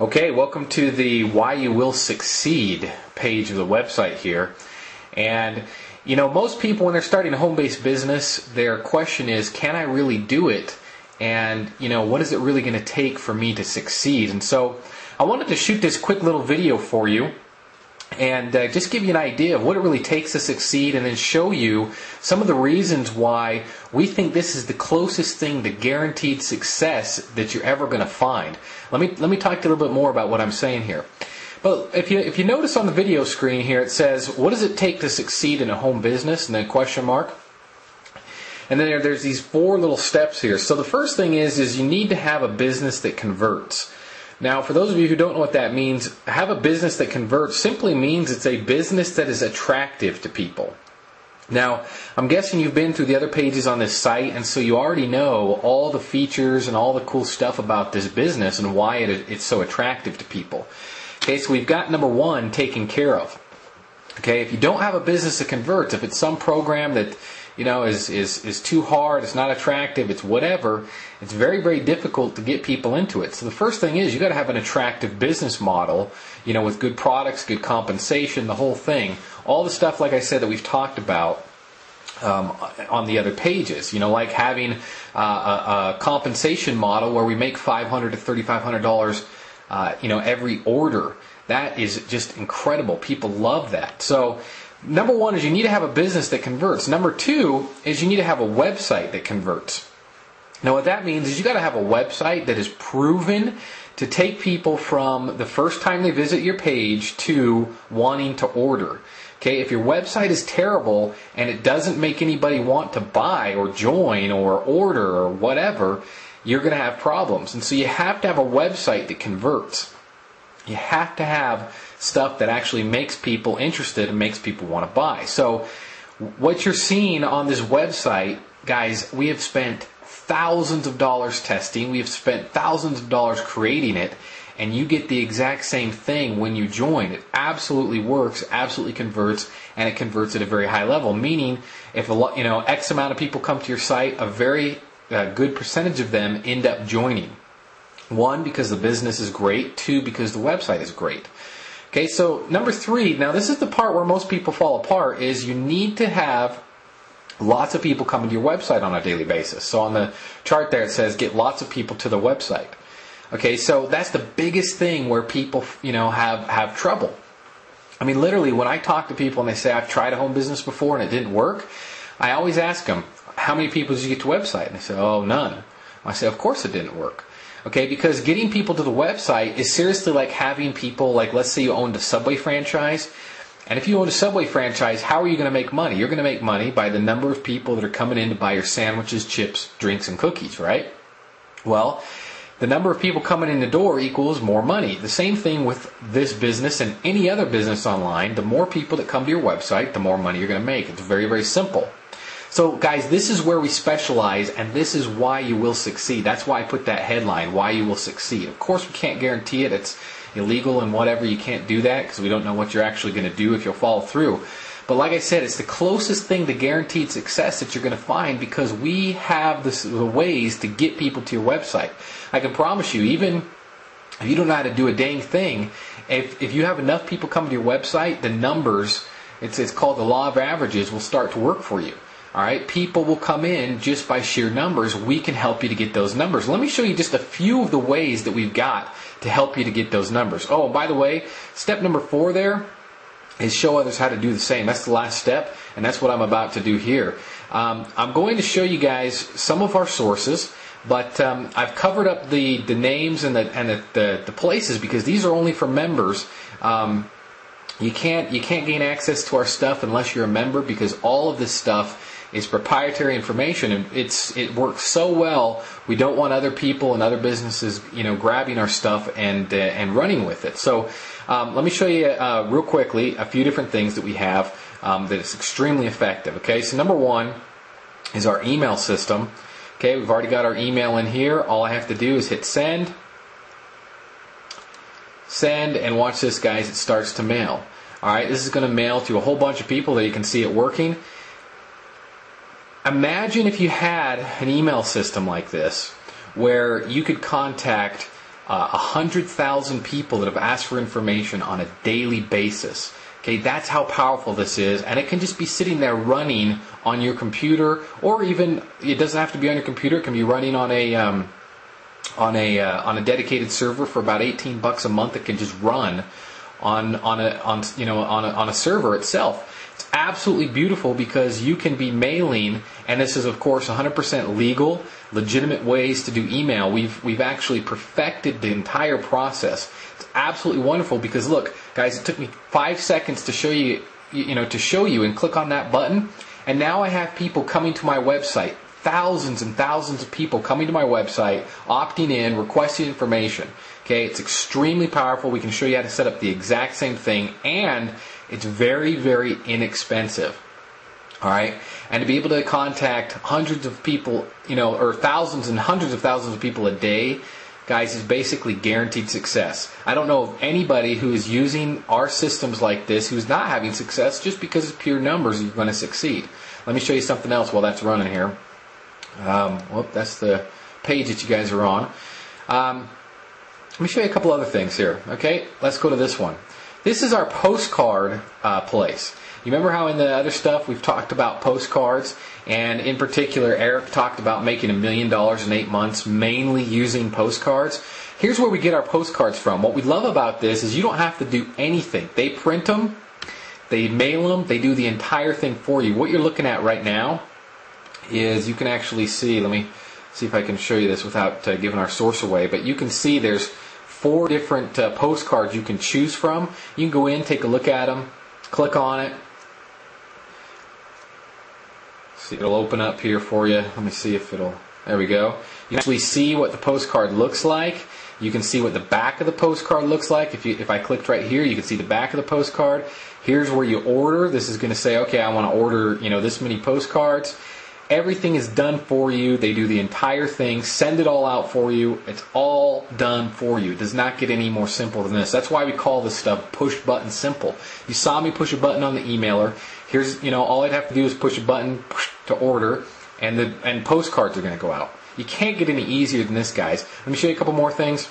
Okay, welcome to the Why You Will Succeed page of the website here. And, most people when they're starting a home-based business, their question is, can I really do it? And, what is it really going to take for me to succeed? And so I wanted to shoot this quick little video for you and just give you an idea of what it really takes to succeed, and then show you some of the reasons why we think this is the closest thing to guaranteed success that you're ever going to find. Let me talk to you a little bit more about what I'm saying here. But if you notice on the video screen here, it says, what does it take to succeed in a home business? And then question mark. And then there's these 4 little steps here. So the first thing is you need to have a business that converts. Now, for those of you who don't know what that means, have a business that converts simply means it's a business that is attractive to people. Now, I'm guessing you've been through the other pages on this site, and so you already know all the features and all the cool stuff about this business and why it's so attractive to people. Okay, so we've got number 1 taken care of. Okay, if you don't have a business that converts, if it's some program that is too hard, it's not attractive, it's whatever, it's very, very difficult to get people into it. So the first thing is you got to have an attractive business model, with good products, good compensation, the whole thing. All the stuff, like I said, that we've talked about on the other pages. Like having a compensation model where we make $500 to $3,500, every order. That is just incredible. People love that. So number 1 is you need to have a business that converts. Number 2 is you need to have a website that converts. Now what that means is you got to have a website that is proven to take people from the first time they visit your page to wanting to order. Okay, if your website is terrible and it doesn't make anybody want to buy or join or order or whatever, you're going to have problems. And so you have to have a website that converts. You have to have stuff that actually makes people interested and makes people want to buy. So what you're seeing on this website, guys, we have spent thousands of dollars testing. We have spent thousands of dollars creating it, and you get the exact same thing when you join. It absolutely works, absolutely converts, and it converts at a very high level. Meaning, if X amount of people come to your site, a very good percentage of them end up joining. 1, because the business is great. 2, because the website is great. Okay, so number 3, now this is the part where most people fall apart, is you need to have lots of people coming to your website on a daily basis. So on the chart there it says get lots of people to the website. Okay, so that's the biggest thing where people, have trouble. I mean, literally, when I talk to people and they say, I've tried a home business before and it didn't work, I always ask them, how many people did you get to the website? And they say, oh, none. I say, of course it didn't work. Okay, because getting people to the website is seriously like having people, like let's say you owned a Subway franchise. And if you own a Subway franchise, how are you going to make money? You're going to make money by the number of people that are coming in to buy your sandwiches, chips, drinks, and cookies, right? Well, the number of people coming in the door equals more money. The same thing with this business and any other business online. The more people that come to your website, the more money you're going to make. It's very, very simple. So, guys, this is where we specialize, and this is why you will succeed. That's why I put that headline, why you will succeed. Of course, we can't guarantee it. It's illegal and whatever. You can't do that because we don't know what you're actually going to do if you'll follow through. But like I said, it's the closest thing to guaranteed success that you're going to find, because we have the ways to get people to your website. I can promise you, even if you don't know how to do a dang thing, if you have enough people come to your website, the numbers, it's called the law of averages, will start to work for you. All right, people will come in just by sheer numbers. We can help you to get those numbers. Let me show you just a few of the ways that we've got to help you to get those numbers. Oh, by the way, step number 4 there is show others how to do the same. That's the last step, and that's what I'm about to do here. I'm going to show you guys some of our sources, but I've covered up the names and the places, because these are only for members. You can't gain access to our stuff unless you're a member, because all of this stuff is proprietary information, and it works so well. We don't want other people and other businesses, grabbing our stuff and running with it. So let me show you real quickly a few different things that we have that is extremely effective. Okay, so number 1 is our email system. Okay, we've already got our email in here. All I have to do is hit send. Send, and watch this, guys. It starts to mail. All right, this is going to mail to a whole bunch of people that you can see it working. Imagine if you had an email system like this, where you could contact 100,000 people that have asked for information on a daily basis. Okay, that's how powerful this is, and it can just be sitting there running on your computer, or even it doesn't have to be on your computer. It can be running on a dedicated server for about $18 a month. It can just run on a server itself. It's absolutely beautiful because you can be mailing, and this is of course 100% legal, legitimate ways to do email. We've actually perfected the entire process. It's absolutely wonderful because look, guys, it took me 5 seconds to show you, and click on that button, and now I have people coming to my website. Thousands and thousands of people coming to my website, opting in, requesting information. Okay, it's extremely powerful. We can show you how to set up the exact same thing, and it's very, very inexpensive. All right, and to be able to contact hundreds of people, or thousands and hundreds of thousands of people a day, guys, is basically guaranteed success. I don't know of anybody who is using our systems like this who's not having success just because it's pure numbers you're going to succeed. Let me show you something else while that's running here. That's the page that you guys are on. Let me show you a couple other things here. Okay, let's go to this one. This is our postcard place. You remember how in the other stuff we've talked about postcards, and in particular Eric talked about making $1 million in 8 months mainly using postcards. Here's where we get our postcards from. What we love about this is you don't have to do anything. They print them, they mail them, they do the entire thing for you. What you're looking at right now is, you can actually see, let me see if I can show you this without giving our source away, but you can see there's 4 different postcards you can choose from. You can go in, take a look at them, click on it. See, it'll open up here for you. Let me see if it'll, there we go. You can actually see what the postcard looks like. You can see what the back of the postcard looks like. If I clicked right here, you can see the back of the postcard. Here's where you order. This is going to say, okay, I want to order, this many postcards. Everything is done for you. They do the entire thing, send it all out for you. It's all done for you. It does not get any more simple than this. That's why we call this stuff push button simple. You saw me push a button on the emailer. Here's, all I'd have to do is push a button to order, and postcards are going to go out. You can't get any easier than this, guys. Let me show you a couple more things.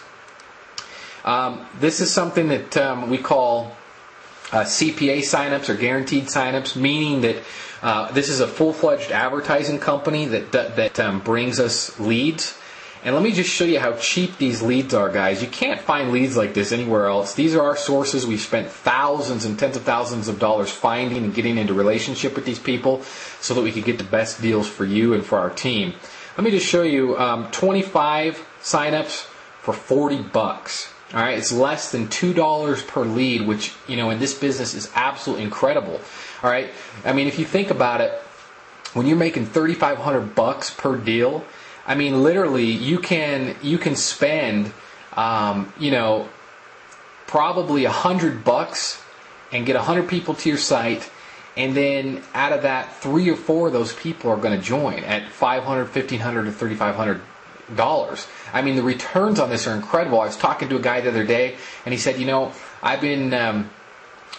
This is something that we call CPA signups, or guaranteed signups, meaning that this is a full-fledged advertising company that brings us leads. And let me just show you how cheap these leads are, guys. You can't find leads like this anywhere else. These are our sources. We've spent thousands and tens of thousands of dollars finding and getting into relationship with these people so that we could get the best deals for you and for our team. Let me just show you 25 signups for $40. All right, it's less than $2 per lead, which, in this business is absolutely incredible. All right, I mean, if you think about it, when you're making $3,500 per deal, I mean, literally, you can spend, probably $100 and get 100 people to your site, and then out of that, 3 or 4 of those people are going to join at $500, $1,500, or $3,500. I mean, the returns on this are incredible. I was talking to a guy the other day, and he said, I've been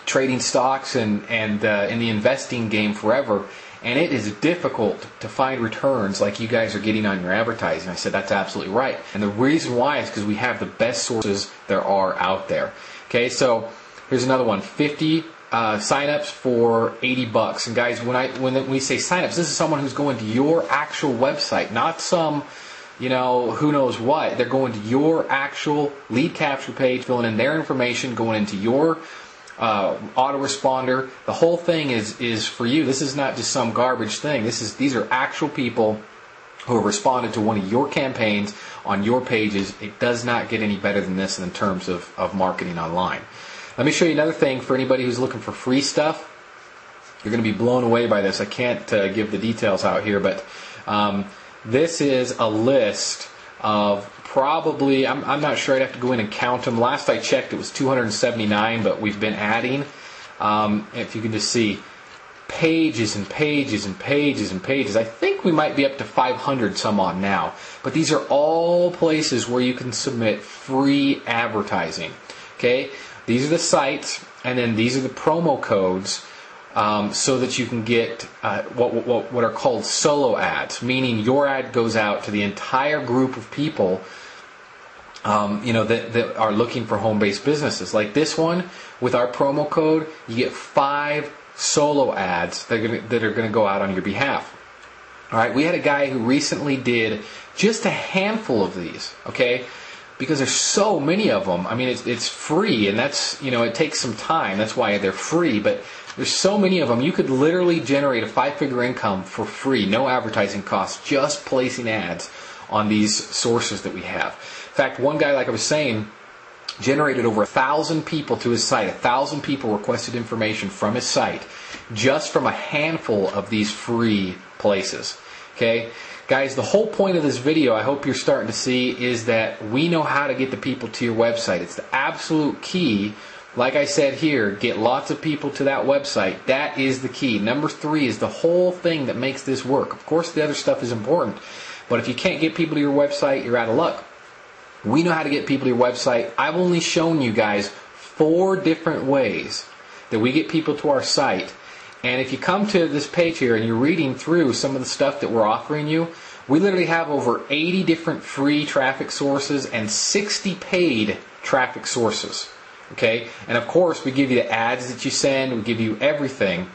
trading stocks and in the investing game forever, and it is difficult to find returns like you guys are getting on your advertising. I said, that's absolutely right. And the reason why is because we have the best sources there are out there. Okay, so here's another one, 50 signups for $80. And guys, when we say signups, this is someone who's going to your actual website, not some, who knows what. They're going to your actual lead capture page, filling in their information, going into your autoresponder. The whole thing is for you. This is not just some garbage thing. These are actual people who have responded to one of your campaigns on your pages. It does not get any better than this in terms of marketing online. Let me show you another thing for anybody who's looking for free stuff. You're going to be blown away by this. I can't give the details out here, but this is a list of probably, I'm not sure, I'd have to go in and count them. Last I checked it was 279, but we've been adding, if you can just see, pages and pages and pages and pages. I think we might be up to 500 some odd now. But these are all places where you can submit free advertising. Okay, these are the sites, and then these are the promo codes, so that you can get what are called solo ads, meaning your ad goes out to the entire group of people that are looking for home-based businesses. Like this one, with our promo code, you get 5 solo ads that are going to go out on your behalf. All right, we had a guy who recently did just a handful of these, okay? Because there's so many of them. I mean, it's free, and that's, it takes some time. That's why they're free, but there's so many of them. You could literally generate a 5-figure income for free, no advertising costs, just placing ads on these sources that we have. In fact, one guy, like I was saying, generated over 1,000 people to his site. 1,000 people requested information from his site just from a handful of these free places. Okay? Guys, the whole point of this video, I hope you're starting to see, is that we know how to get the people to your website. It's the absolute key. Like I said here, get lots of people to that website. That is the key. Number 3 is the whole thing that makes this work. Of course, the other stuff is important. But if you can't get people to your website, you're out of luck. We know how to get people to your website. I've only shown you guys 4 different ways that we get people to our site. And if you come to this page here and you're reading through some of the stuff that we're offering you, we literally have over 80 different free traffic sources and 60 paid traffic sources. Okay? And of course, we give you the ads that you send, we give you everything.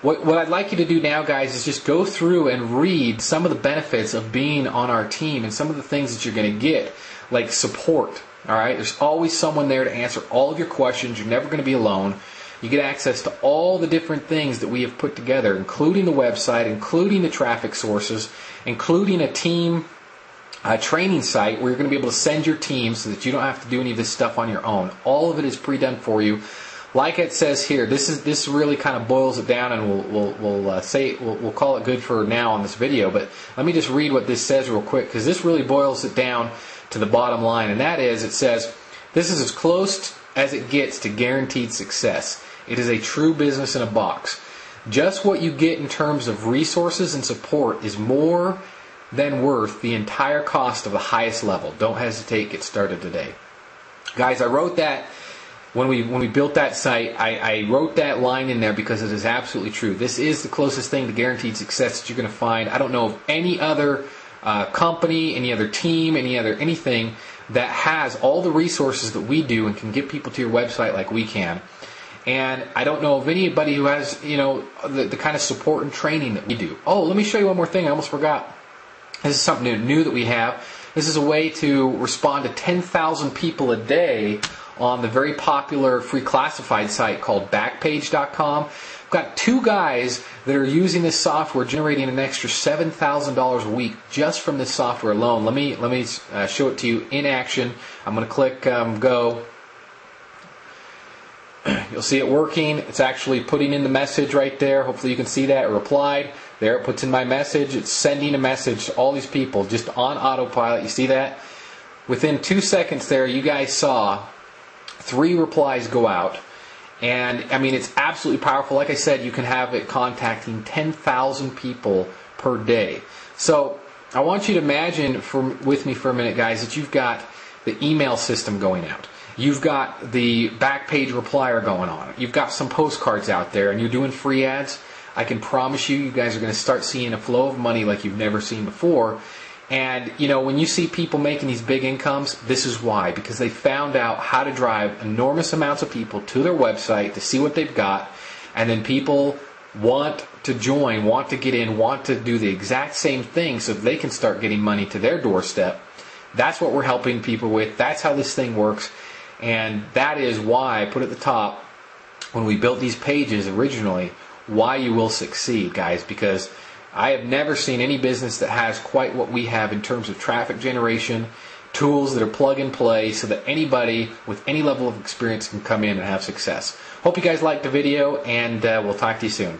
What I'd like you to do now, guys, is just go through and read some of the benefits of being on our team and some of the things that you're going to get, like support. All right? There's always someone there to answer all of your questions. You're never going to be alone. You get access to all the different things that we have put together, including the website, including the traffic sources, including a team training site where you're going to be able to send your team so that you don't have to do any of this stuff on your own. All of it is pre-done for you. Like it says here, this really kind of boils it down, and we'll call it good for now on this video. But let me just read what this says real quick, because this really boils it down to the bottom line, and that is, it says, this is as close as it gets to guaranteed success. It is a true business in a box. Just what you get in terms of resources and support is more than worth the entire cost of the highest level. Don't hesitate, get started today. Guys, I wrote that when we built that site, I wrote that line in there because it is absolutely true. This is the closest thing to guaranteed success that you're going to find. I don't know of any other company, any other team, anything that has all the resources that we do and can get people to your website like we can. And I don't know of anybody who has, the kind of support and training that we do. Oh, let me show you one more thing. I almost forgot. This is something new that we have. This is a way to respond to 10,000 people a day on the very popular free classified site called Backpage.com. I've got 2 guys that are using this software, generating an extra $7,000 a week just from this software alone. Let me show it to you in action. I'm going to click go. You'll see it working. It's actually putting in the message right there. Hopefully you can see that. It replied. There it puts in my message. It's sending a message to all these people just on autopilot. You see that? Within 2 seconds there, you guys saw 3 replies go out. And I mean, it's absolutely powerful. Like I said, you can have it contacting 10,000 people per day. So I want you to imagine with me for a minute, guys, that you've got the email system going out. You've got the Backpage replier going on. You've got some postcards out there, and you're doing free ads. I can promise you guys are going to start seeing a flow of money like you've never seen before. And, when you see people making these big incomes, this is why. Because they found out how to drive enormous amounts of people to their website to see what they've got. And then people want to join, want to get in, want to do the exact same thing so they can start getting money to their doorstep. That's what we're helping people with. That's how this thing works. And that is why I put at the top, when we built these pages originally, why you will succeed, guys. Because I have never seen any business that has quite what we have in terms of traffic generation, tools that are plug and play so that anybody with any level of experience can come in and have success. Hope you guys liked the video, and we'll talk to you soon.